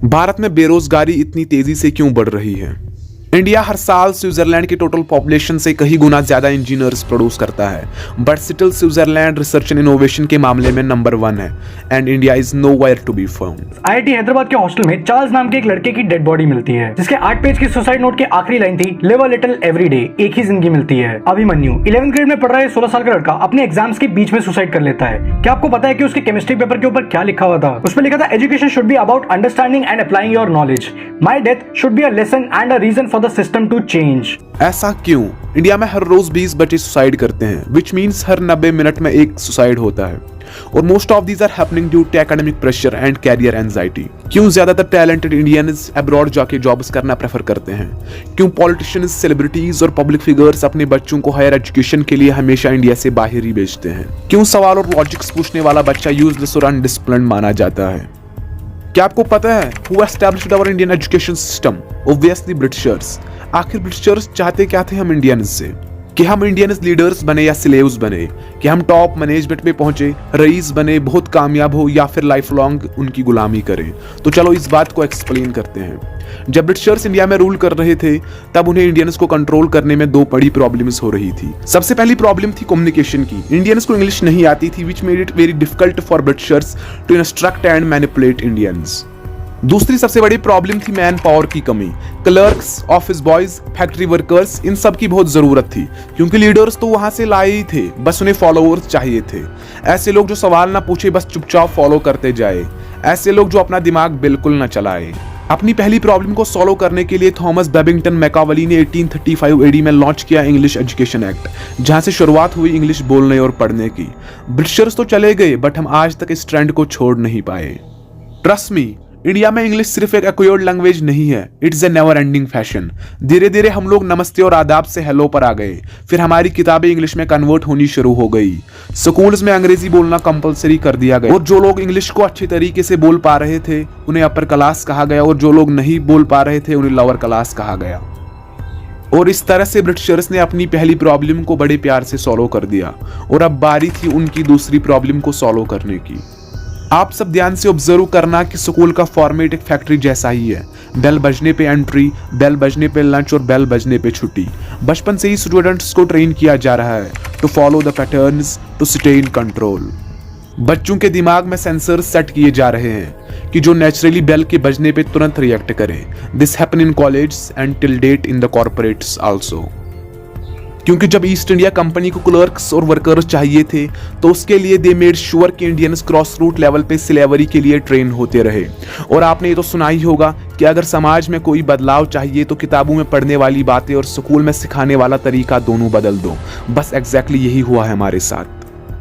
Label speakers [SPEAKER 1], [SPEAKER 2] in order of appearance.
[SPEAKER 1] भारत में बेरोजगारी इतनी तेजी से क्यों बढ़ रही है? इंडिया हर साल स्विट्जरलैंड की टोटल पॉपुलेशन से कई गुना ज्यादा इंजीनियर्स प्रोड्यूस करता है, but still Switzerland research and innovation के मामले में नंबर 1 है and India is nowhere to be found.
[SPEAKER 2] IIT Hyderabad के हॉस्टल में चार्ल्स नाम के एक लड़के की डेड बॉडी मिलती है, जिसके 8 पेज की सुसाइड नोट की आखिरी लाइन थी, live a little every day, एक ही जिंदगी मिलती है। अभिमन्यु 11th ग्रेड में पढ़ रहा है 16 साल का लड़का अपने एग्जाम्स के बीच में सुसाइड कर लेता है। क्या आपको पता है कि उसके केमिस्ट्री पेपर के ऊपर क्या लिखा हुआ था? उसमें लिखा था, education should be about understanding and applying your knowledge, my death should be a lesson and a reason for the system to change.
[SPEAKER 1] ऐसा क्यों? इंडिया में हर रोज 20 बच्चे सुसाइड करते हैं, विच मीन्स हर 90 मिनट में एक सुसाइड होता है, और most of these are happening due to academic pressure and career anxiety. क्यों ज्यादातर टैलेंटेड इंडियंस अब्रॉड जाके जॉब्स करना प्रेफर करते हैं? क्यों पॉलिटिशियंस, सेलिब्रिटीज और पब्लिक फिगर्स अपने बच्चों को हायर एजुकेशन के लिए हमेशा इंडिया से बाहर ही भेजते हैं? क्यों सवाल और लॉजिक्स पूछने वाला बच्चा यूजलेस और अनडिसिप्लिन्ड माना जाता है? क्या आपको पता है who established our Indian education system? Obviously Britishers. आखिर ब्रिटिशर्स चाहते क्या थे हम इंडियंस से? कि हम इंडियंस लीडर्स बने या स्लेव्स बने, कि हम टॉप मैनेजमेंट पे पहुंचे, रईस बने, बहुत कामयाब हो, या फिर लाइफ लॉन्ग उनकी गुलामी करें? तो चलो इस बात को एक्सप्लेन करते हैं। जब ब्रिटिशर्स इंडिया में रूल कर रहे थे तब उन्हें इंडियंस को कंट्रोल करने में 2 बड़ी प्रॉब्लम्स हो रही थी। सबसे पहली प्रॉब्लम थी कम्युनिकेशन की। इंडियंस को इंग्लिश नहीं आती थी, which made it very difficult for Britishers to instruct and manipulate Indians. दूसरी सबसे बड़ी प्रॉब्लम थी मैन पावर की कमी। Clerks, office boys, factory workers, इन सब की बहुत जरूरत थी, क्योंकि लीडर्स तो वहां से लाए ही थे, बस उन्हें फॉलोअर्स चाहिए थे। ऐसे लोग जो सवाल ना पूछे, बस चुपचाप फॉलो करते जाए। ऐसे लोग जो अपना दिमाग बिल्कुल ना चलाए। अपनी पहली प्रॉब्लम को सॉल्व करने के लिए थॉमस बेबिंगटन मैकावली ने 1835 एडी में लॉन्च किया इंग्लिश एजुकेशन एक्ट, जहां से शुरुआत हुई इंग्लिश बोलने और पढ़ने की। ब्रिटिशर्स तो चले गए, बट हम आज तक इस ट्रेंड को छोड़ नहीं पाए। ट्रस्ट मी, इंडिया में इंग्लिश सिर्फ एक एक्वायर्ड लैंग्वेज नहीं है, it's a never ending fashion. धीरे धीरे हम लोग नमस्ते और आदाब से हेलो पर आ गए, फिर हमारी किताबें इंग्लिश में कन्वर्ट होनी शुरू हो गई, स्कूल्स में अंग्रेजी बोलना कंपलसरी कर दिया गया, और जो लोग इंग्लिश को अच्छे तरीके से बोल पा रहे थे उन्हें अपर क्लास कहा गया, और जो लोग नहीं बोल पा रहे थे उन्हें लोअर क्लास कहा गया। और इस तरह से ब्रिटिशर्स ने अपनी पहली प्रॉब्लम को बड़े प्यार से सॉल्व कर दिया, और अब बारी थी उनकी दूसरी प्रॉब्लम को सॉल्व करने की। आप सब ध्यान से ऑब्जर्व करना कि स्कूल का फॉर्मेट एक फैक्ट्री जैसा ही है। बेल बजने पे एंट्री, बेल बजने पे लंच और बेल बजने पे छुट्टी। बचपन से ही स्टूडेंट्स को ट्रेन किया जा रहा है to follow the patterns, to stay in control. बच्चों के दिमाग में सेंसर सेट किए जा रहे हैं कि जो नेचुरली बेल के बजने पे तुरंत रिएक्ट करें। This happen in college and till date in the corporates also. क्योंकि जब ईस्ट इंडिया कंपनी को क्लर्क्स और वर्कर्स चाहिए थे तो उसके लिए दे मेड श्योर कि इंडियंस क्रॉस रूट लेवल पे स्लेवरी के लिए ट्रेन होते रहे। और आपने ये तो सुना ही होगा कि अगर समाज में कोई बदलाव चाहिए तो किताबों में पढ़ने वाली बातें और स्कूल में सिखाने वाला तरीका दोनों बदल दो। बस एग्जैक्टली यही हुआ है हमारे साथ।